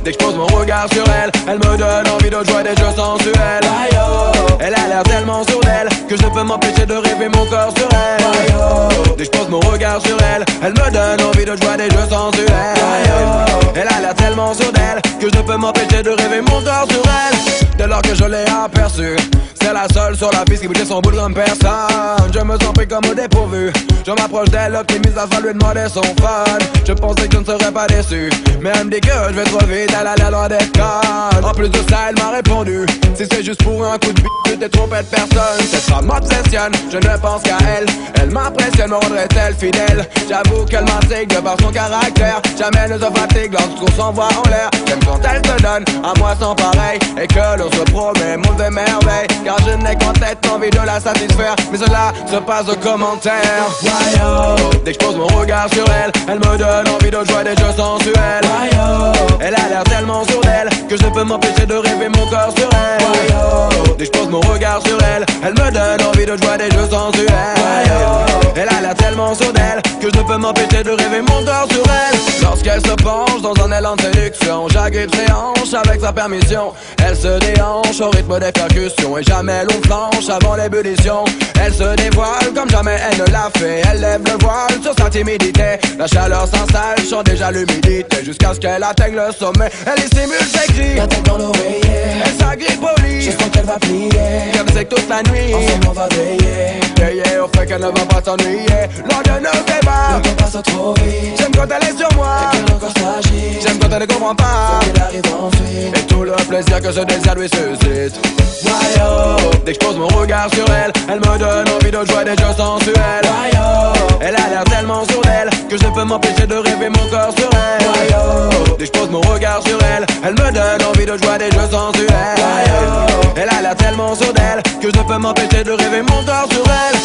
Dès que je pose mon regard sur elle, elle me donne envie de jouer des jeux sensuels. Elle a l'air tellement sourde d'elle que je ne peux m'empêcher de rêver mon corps sur elle. Dès que je pose mon regard sur elle, elle me donne envie de jouer des jeux sensuels. Elle a l'air tellement sourde d'elle que je ne peux m'empêcher de rêver mon corps sur elle. Dès lors que je l'ai aperçue, c'est la seule sur la piste qui bougeait son boule comme personne. Je me sens pris comme au dépourvu. Je m'approche d'elle, optimiste afin de lui demander son fun. Je pensais que je ne serais pas déçu, mais elle me dit que je vais trop vite, elle a l'air loin d'être conne. En plus de ça, elle m'a répondu: si c'est juste pour un coup de bite, tu t'es trompé de personne. Cette femme m'obsessionne, je ne pense qu'à elle. Elle m'impressionne, me rendrait-elle fidèle? J'avoue qu'elle m'intrigue de par son caractère. Jamais ne se fatigue lorsqu'on s'envoie en l'air. J'aime quand elle se donne à moi sans pareil, et que l'on se promet monde de merveille. Car je n'ai qu'en tête envie de la satisfaire, mais cela se passe de commentaires. Dès que je pose mon regard sur elle, elle me donne envie de jouer des jeux sensuels. Elle a l'air tellement sourde d'elle que je ne peux m'empêcher de rêver mon corps sur elle. Dès que je pose mon regard sur elle, elle me donne envie de jouer des jeux sensuels. Elle a l'air tellement sourde d'elle que je ne peux m'empêcher de rêver mon corps sur elle. Lorsqu'elle se penche dans un élan de séduction, j'agrippe ses hanches avec sa permission. Elle se déhanche au rythme des percussions, et jamais l'on flanche avant l'ébullition. Elle se dévoile comme jamais elle ne l'a fait. Elle lève le voile sur sa timidité. La chaleur s'installe, chante déjà l'humidité, jusqu'à ce qu'elle atteigne le sommet. Elle dissimule ses cris, la tête dans l'oreiller. elle s'agrippe au lit, Je sens qu'elle va plier. qu'elle sait que toute la nuit Ensemble on va veiller. veiller au fait qu'elle ne va pas s'ennuyer lors de nos débats. Le temps passe trop vite. J'aime quand elle est sur moi, Et qu'elle encore s'agit. j'aime quand elle ne comprend pas, Faut qu'elle arrive ensuite. et tout le plaisir que ce désir lui suscite. Dès que je pose mon regard sur elle, elle me donne envie de jouer des jeux sensuels. Elle a l'air tellement sourde d'elle que je ne peux m'empêcher de rêver mon corps sur elle. Dès que je pose mon regard sur elle, elle me donne envie de jouer des jeux sensuels. Elle a l'air tellement sourde d'elle que je ne peux m'empêcher de rêver mon corps sur elle.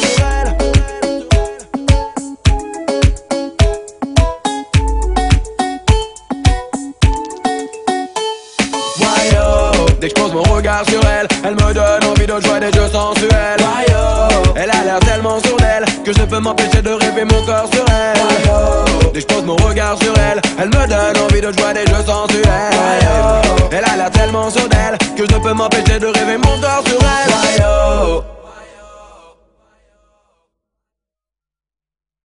Dès que je pose mon regard sur elle, elle me donne envie de jouer des jeux sensuels. Elle a l'air tellement sourde d'elle que je ne peux m'empêcher de rêver mon corps sur elle. Dès que je pose mon regard sur elle, elle me donne envie de jouer des jeux sensuels. Elle a l'air tellement sourde d'elle que je ne peux m'empêcher de rêver mon corps sur elle.